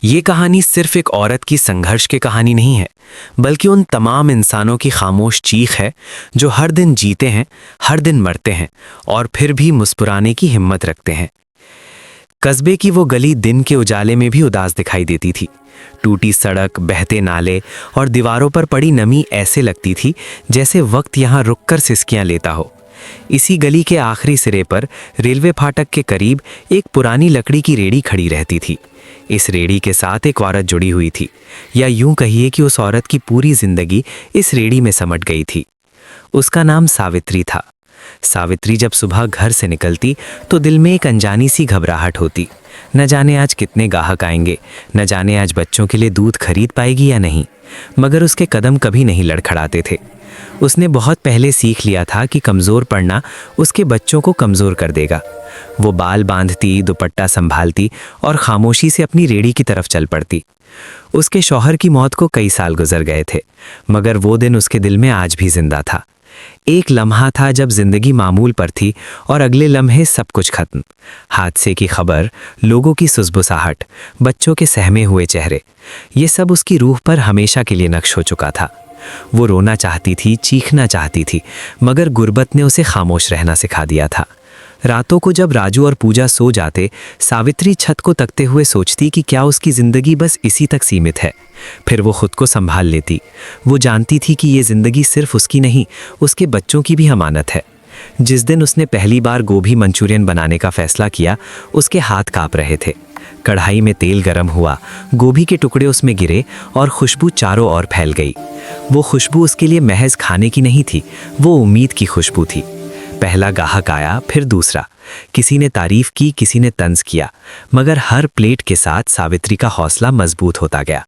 ये कहानी सिर्फ एक औरत की संघर्ष की कहानी नहीं है, बल्कि उन तमाम इंसानों की खामोश चीख है जो हर दिन जीते हैं, हर दिन मरते हैं और फिर भी मुस्कुराने की हिम्मत रखते हैं। कस्बे की वो गली दिन के उजाले में भी उदास दिखाई देती थी। टूटी सड़क, बहते नाले और दीवारों पर पड़ी नमी ऐसे लगती थी जैसे वक्त यहाँ रुककर सिसकियां लेता हो। इसी गली के आखिरी सिरे पर रेलवे फाटक के करीब एक पुरानी लकड़ी की रेड़ी खड़ी रहती थी। इस रेड़ी के साथ एक औरत जुड़ी हुई थी, या यूं कहिए कि उस औरत की पूरी जिंदगी इस रेड़ी में समट गई थी। उसका नाम सावित्री था। सावित्री जब सुबह घर से निकलती तो दिल में एक अनजानी सी घबराहट होती। न जाने आज कितने ग्राहक आएंगे, न जाने आज बच्चों के लिए दूध खरीद पाएगी या नहीं, मगर उसके कदम कभी नहीं लड़खड़ाते थे। उसने बहुत पहले सीख लिया था कि कमज़ोर पड़ना उसके बच्चों को कमज़ोर कर देगा। वो बाल बांधती, दुपट्टा संभालती और खामोशी से अपनी रेड़ी की तरफ चल पड़ती। उसके शौहर की मौत को कई साल गुजर गए थे, मगर वो दिन उसके दिल में आज भी जिंदा था। एक लम्हा था जब जिंदगी मामूल पर थी और अगले लम्हे सब कुछ खत्म। हादसे की खबर, लोगों की सुसबुसाहट, बच्चों के सहमे हुए चेहरे, ये सब उसकी रूह पर हमेशा के लिए नक्श हो चुका था। वो रोना चाहती थी, चीखना चाहती थी, मगर गुर्बत ने उसे खामोश रहना सिखा दिया था। रातों को जब राजू और पूजा सो जाते, सावित्री छत को तकते हुए सोचती कि क्या उसकी ज़िंदगी बस इसी तक सीमित है। फिर वो खुद को संभाल लेती। वो जानती थी कि ये ज़िंदगी सिर्फ उसकी नहीं, उसके बच्चों की भी अमानत है। जिस दिन उसने पहली बार गोभी मंचूरियन बनाने का फैसला किया, उसके हाथ काँप रहे थे। कढ़ाई में तेल गरम हुआ, गोभी के टुकड़े उसमें गिरे और खुशबू चारों ओर फैल गई। वो खुशबू उसके लिए महज खाने की नहीं थी, वो उम्मीद की खुशबू थी। पहला गाहक आया, फिर दूसरा। किसी ने तारीफ की, किसी ने तंज किया, मगर हर प्लेट के साथ सावित्री का हौसला मजबूत होता गया।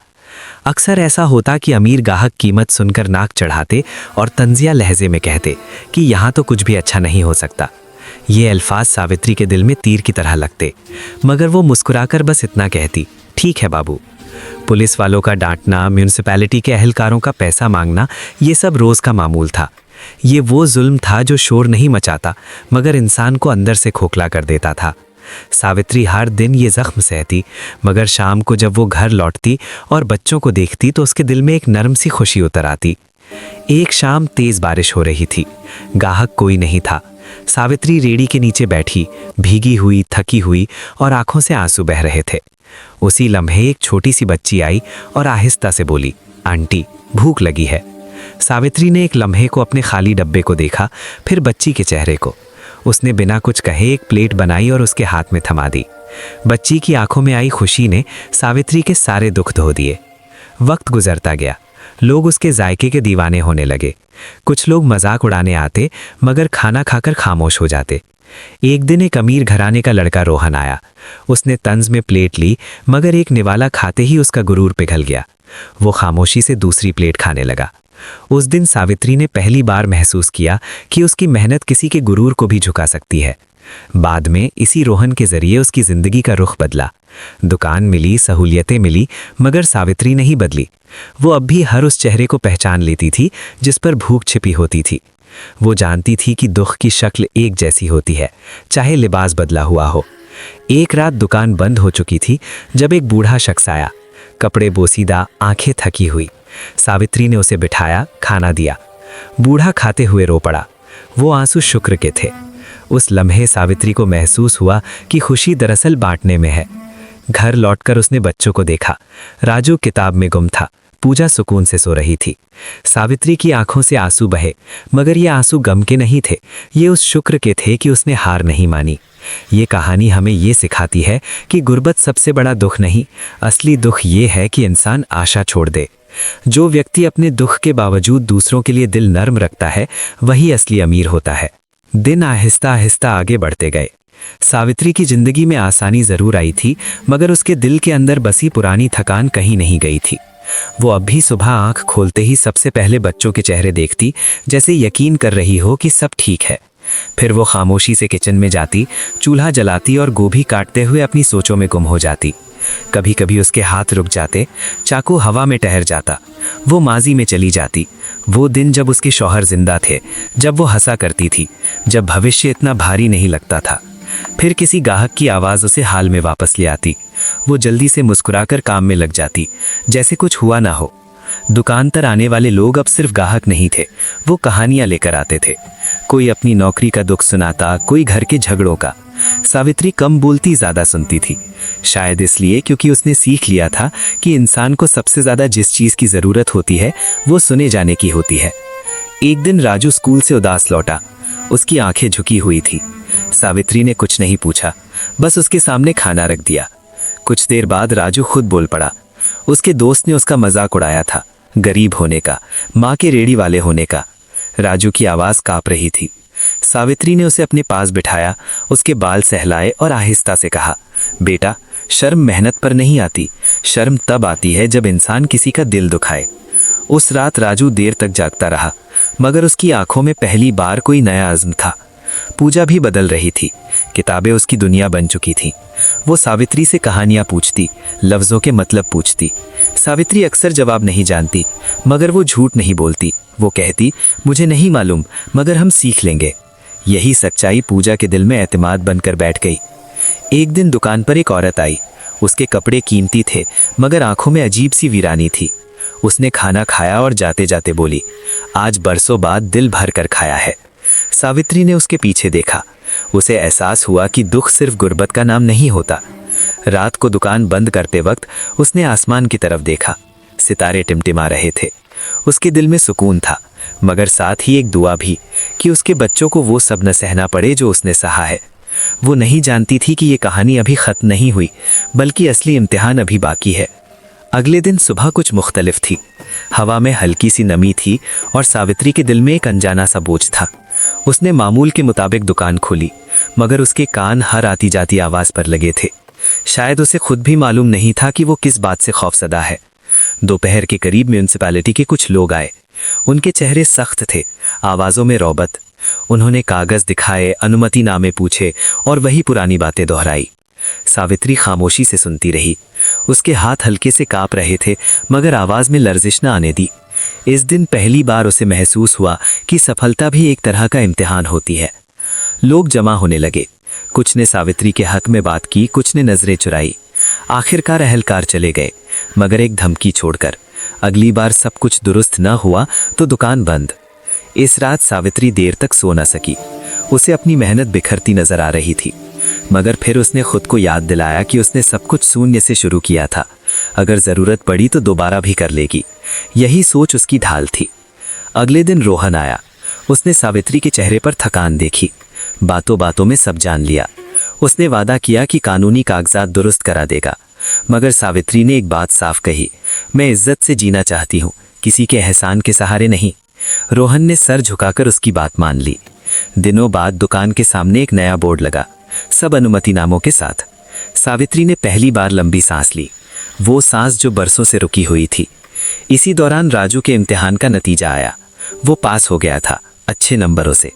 अक्सर ऐसा होता कि अमीर गाहक कीमत सुनकर नाक चढ़ाते और तंजिया लहजे में कहते कि यहाँ तो कुछ भी अच्छा नहीं हो सकता। ये अल्फाज सावित्री के दिल में तीर की तरह लगते, मगर वो मुस्कुराकर बस इतना कहती, ठीक है बाबू। पुलिस वालों का डांटना, म्यूनिसिपैलिटी के अहलकारों का पैसा मांगना, ये सब रोज़ का मामूल था। ये वो जुल्म था जो शोर नहीं मचाता, मगर इंसान को अंदर से खोखला कर देता था। सावित्री हर दिन ये जख्म सहती, मगर शाम को जब वो घर लौटती और बच्चों को देखती तो उसके दिल में एक नरम सी खुशी उतर आती। एक शाम तेज़ बारिश हो रही थी, गाहक कोई नहीं था। सावित्री रेड़ी के नीचे बैठी, भीगी हुई, थकी हुई और आंखों से आंसू बह रहे थे। उसी लम्हे एक छोटी सी बच्ची आई और आहिस्ता से बोली, आंटी भूख लगी है। सावित्री ने एक लम्हे को अपने खाली डब्बे को देखा, फिर बच्ची के चेहरे को। उसने बिना कुछ कहे एक प्लेट बनाई और उसके हाथ में थमा दी। बच्ची की आंखों में आई खुशी ने सावित्री के सारे दुख धो दिए। वक्त गुजरता गया, लोग उसके जायके के दीवाने होने लगे। कुछ लोग मजाक उड़ाने आते, मगर खाना खाकर खामोश हो जाते। एक दिन एक अमीर घराने का लड़का रोहन आया। उसने तंज में प्लेट ली, मगर एक निवाला खाते ही उसका गुरूर पिघल गया। वो खामोशी से दूसरी प्लेट खाने लगा। उस दिन सावित्री ने पहली बार महसूस किया कि उसकी मेहनत किसी के गुरूर को भी झुका सकती है। बाद में इसी रोहन के जरिए उसकी जिंदगी का रुख बदला। दुकान मिली, सहूलियतें मिली, मगर सावित्री नहीं बदली। वो अब भी हर उस चेहरे को पहचान लेती थी जिस पर भूख छिपी होती थी। वो जानती थी कि दुख की शक्ल एक जैसी होती है, चाहे लिबास बदला हुआ हो। एक रात दुकान बंद हो चुकी थी जब एक बूढ़ा शख्स आया, कपड़े बोसीदा, आंखें थकी हुई। सावित्री ने उसे बिठाया, खाना दिया। बूढ़ा खाते हुए रो पड़ा। वो आंसू शुक्र के थे। उस लम्हे सावित्री को महसूस हुआ कि खुशी दरअसल बांटने में है। घर लौटकर उसने बच्चों को देखा। राजू किताब में गुम था, पूजा सुकून से सो रही थी। सावित्री की आंखों से आंसू बहे, मगर ये आंसू गम के नहीं थे, ये उस शुक्र के थे कि उसने हार नहीं मानी। ये कहानी हमें ये सिखाती है कि गुर्बत सबसे बड़ा दुख नहीं, असली दुख ये है कि इंसान आशा छोड़ दे। जो व्यक्ति अपने दुख के बावजूद दूसरों के लिए दिल नर्म रखता है, वही असली अमीर होता है। दिन आहिस्ता आहिस्ता आगे बढ़ते गए। सावित्री की जिंदगी में आसानी जरूर आई थी, मगर उसके दिल के अंदर बसी पुरानी थकान कहीं नहीं गई थी। वो अब भी सुबह आंख खोलते ही सबसे पहले बच्चों के चेहरे देखती, जैसे यकीन कर रही हो कि सब ठीक है। फिर वो खामोशी से किचन में जाती, चूल्हा जलाती और गोभी काटते हुए अपनी सोचों में गुम हो जाती। कभी कभी उसके हाथ रुक जाते, चाकू हवा में ठहर जाता। वो माजी में चली जाती, वो दिन जब उसके शौहर जिंदा थे, जब वो हंसा करती थी, जब भविष्य इतना भारी नहीं लगता था। फिर किसी गाहक की आवाज़ उसे हाल में वापस ले आती। वो जल्दी से मुस्कुराकर काम में लग जाती, जैसे कुछ हुआ ना हो। दुकान पर आने वाले लोग अब सिर्फ ग्राहक नहीं थे, वो कहानियां लेकर आते थे। कोई अपनी नौकरी का दुख सुनाता, कोई घर के झगड़ों का। सावित्री कम बोलती, ज्यादा सुनती थी, शायद इसलिए क्योंकि उसने सीख लिया था कि इंसान को सबसे ज्यादा जिस चीज की जरूरत होती है वो सुने जाने की होती है। एक दिन राजू स्कूल से उदास लौटा, उसकी आंखें झुकी हुई थी। सावित्री ने कुछ नहीं पूछा, बस उसके सामने खाना रख दिया। कुछ देर बाद राजू खुद बोल पड़ा। उसके दोस्त ने उसका मजाक उड़ाया था, गरीब होने का, माँ के रेड़ी वाले होने का। राजू की आवाज कांप रही थी। सावित्री ने उसे अपने पास बिठाया, उसके बाल सहलाए और आहिस्ता से कहा, बेटा, शर्म मेहनत पर नहीं आती, शर्म तब आती है जब इंसान किसी का दिल दुखाए। उस रात राजू देर तक जागता रहा, मगर उसकी आंखों में पहली बार कोई नया अज़्म था। पूजा भी बदल रही थी, किताबें उसकी दुनिया बन चुकी थी। वो सावित्री से कहानियां पूछती, लफ्ज़ों के मतलब पूछती। सावित्री अक्सर जवाब नहीं जानती, मगर वो झूठ नहीं बोलती। वो कहती, मुझे नहीं मालूम, मगर हम सीख लेंगे। यही सच्चाई पूजा के दिल में एतमाद बनकर बैठ गई। एक दिन दुकान पर एक औरत आई। उसके कपड़े कीमती थे, मगर आंखों में अजीब सी वीरानी थी। उसने खाना खाया और जाते जाते बोली, आज बरसों बाद दिल भर कर खाया है। सावित्री ने उसके पीछे देखा। उसे एहसास हुआ कि दुख सिर्फ गुर्बत का नाम नहीं होता। रात को दुकान बंद करते वक्त उसने आसमान की तरफ देखा। सितारे टिमटिमा रहे थे। उसके दिल में सुकून था, मगर साथ ही एक दुआ भी कि उसके बच्चों को वो सब न सहना पड़े जो उसने सहा है। वो नहीं जानती थी कि ये कहानी अभी खत्म नहीं हुई, बल्कि असली इम्तिहान अभी बाकी है। अगले दिन सुबह कुछ मुख्तलिफ थी। हवा में हल्की सी नमी थी और सावित्री के दिल में एक अनजाना सा बोझ था। उसने मामूल के मुताबिक दुकान खोली, मगर उसके कान हर आती जाती आवाज पर लगे थे। शायद उसे खुद भी मालूम नहीं था कि वो किस बात से खौफसदा है। दोपहर के करीब म्यूनिसिपैलिटी के कुछ लोग आए। उनके चेहरे सख्त थे, आवाजों में रौबत। उन्होंने कागज दिखाए, अनुमतिनामे पूछे और वही पुरानी बातें दोहराई। सावित्री खामोशी से सुनती रही। उसके हाथ हल्के से कांप रहे थे, मगर आवाज में लर्जिश न आने दी। इस दिन पहली बार उसे महसूस हुआ कि सफलता भी एक तरह का इम्तिहान होती है। लोग जमा होने लगे। कुछ ने सावित्री के हक में बात की, कुछ ने नजरें चुराई। आखिरकार अहलकार चले गए, मगर एक धमकी छोड़कर, अगली बार सब कुछ दुरुस्त न हुआ तो दुकान बंद। इस रात सावित्री देर तक सो न सकी। उसे अपनी मेहनत बिखरती नजर आ रही थी, मगर फिर उसने खुद को याद दिलाया कि उसने सब कुछ शून्य से शुरू किया था। अगर जरूरत पड़ी तो दोबारा भी कर लेगी। यही सोच उसकी ढाल थी। अगले दिन रोहन आया। उसने सावित्री के चेहरे पर थकान देखी। बातों बातों में सब जान लिया। उसने वादा किया कि कानूनी कागजात दुरुस्त करा देगा, मगर सावित्री ने एक बात साफ कही, मैं इज्जत से जीना चाहती हूँ, किसी के एहसान के सहारे नहीं। रोहन ने सर झुकाकर उसकी बात मान ली। दिनों बाद दुकान के सामने एक नया बोर्ड लगा, सब अनुमतिनामों के साथ। सावित्री ने पहली बार लंबी सांस ली, वो सांस जो बरसों से रुकी हुई थी। इसी दौरान राजू के इम्तिहान का नतीजा आया। वो पास हो गया था, अच्छे नंबरों से।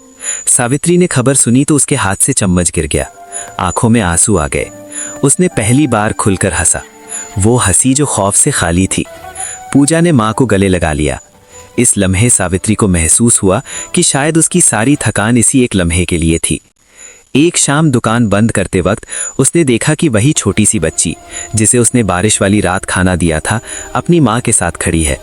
सावित्री ने खबर सुनी तो उसके हाथ से चम्मच गिर गया, आंखों में आंसू आ गए। उसने पहली बार खुलकर हंसा, वो हंसी जो खौफ से खाली थी। पूजा ने माँ को गले लगा लिया। इस लम्हे सावित्री को महसूस हुआ कि शायद उसकी सारी थकान इसी एक लम्हे के लिए थी। एक शाम दुकान बंद करते वक्त उसने देखा कि वही छोटी सी बच्ची जिसे उसने बारिश वाली रात खाना दिया था, अपनी माँ के साथ खड़ी है।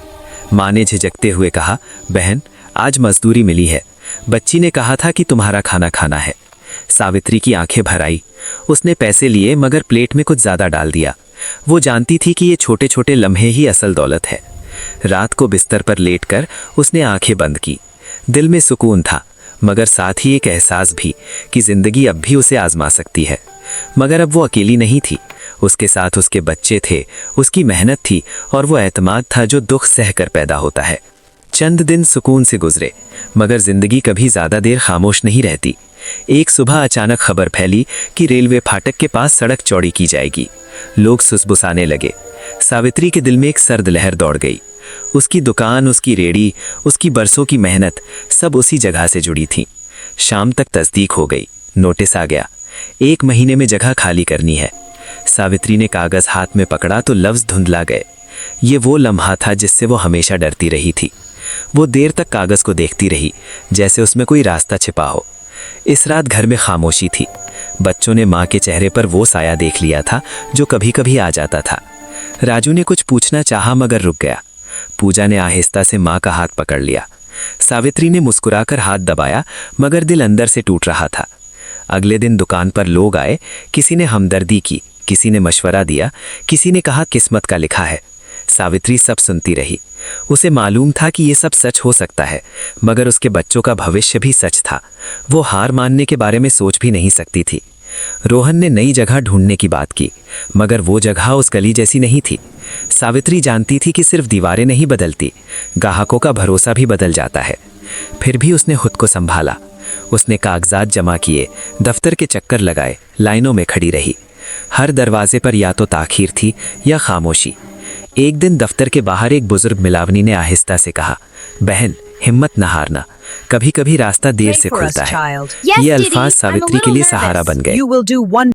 माँ ने झिझकते हुए कहा, बहन, आज मजदूरी मिली है। बच्ची ने कहा था कि तुम्हारा खाना खाना है। सावित्री की आंखें भर आई। उसने पैसे लिए, मगर प्लेट में कुछ ज्यादा डाल दिया। वो जानती थी कि ये छोटे छोटे लम्हे ही असल दौलत है। रात को बिस्तर पर लेटकर उसने आंखें बंद की। दिल में सुकून था, मगर साथ ही एक एहसास भी कि जिंदगी अब भी उसे आजमा सकती है। मगर अब वो अकेली नहीं थी, उसके साथ उसके बच्चे थे, उसकी मेहनत थी और वो एतमाद था जो दुख सहकर पैदा होता है। चंद दिन सुकून से गुजरे, मगर जिंदगी कभी ज्यादा देर खामोश नहीं रहती। एक सुबह अचानक खबर फैली कि रेलवे फाटक के पास सड़क चौड़ी की जाएगी। लोग सुसबुसाने लगे। सावित्री के दिल में एक सर्द लहर दौड़ गई। उसकी दुकान, उसकी रेड़ी, उसकी बरसों की मेहनत सब उसी जगह से जुड़ी थी। शाम तक तस्दीक हो गई। नोटिस आ गया, 1 महीने में जगह खाली करनी है। सावित्री ने कागज हाथ में पकड़ा तो लफ्ज धुंधला गए। ये वो लम्हा था जिससे वो हमेशा डरती रही थी। वो देर तक कागज को देखती रही, जैसे उसमें कोई रास्ता छिपा हो। इस रात घर में खामोशी थी, बच्चों ने माँ के चेहरे पर वो साया देख लिया था जो कभी कभी आ जाता था। राजू ने कुछ पूछना चाहा मगर रुक गया। पूजा ने आहिस्ता से माँ का हाथ पकड़ लिया। सावित्री ने मुस्कुराकर हाथ दबाया मगर दिल अंदर से टूट रहा था। अगले दिन दुकान पर लोग आए, किसी ने हमदर्दी की, किसी ने मशवरा दिया, किसी ने कहा किस्मत का लिखा है। सावित्री सब सुनती रही। उसे मालूम था कि ये सब सच हो सकता है, मगर उसके बच्चों का भविष्य भी सच था। वो हार मानने के बारे में सोच भी नहीं सकती थी। रोहन ने नई जगह ढूंढने की बात की, मगर वो जगह उस गली जैसी नहीं थी। सावित्री जानती थी कि सिर्फ दीवारें नहीं बदलती, ग्राहकों का भरोसा भी बदल जाता है। फिर भी उसने खुद को संभाला। उसने कागजात जमा किए, दफ्तर के चक्कर लगाए, लाइनों में खड़ी रही। हर दरवाजे पर या तो ताखीर थी या खामोशी। एक दिन दफ्तर के बाहर एक बुजुर्ग मिलावनी ने आहिस्ता से कहा, बहन हिम्मत न हारना, कभी कभी रास्ता देर से खुलता है। ये अल्फाज सावित्री के लिए सहारा बन गए।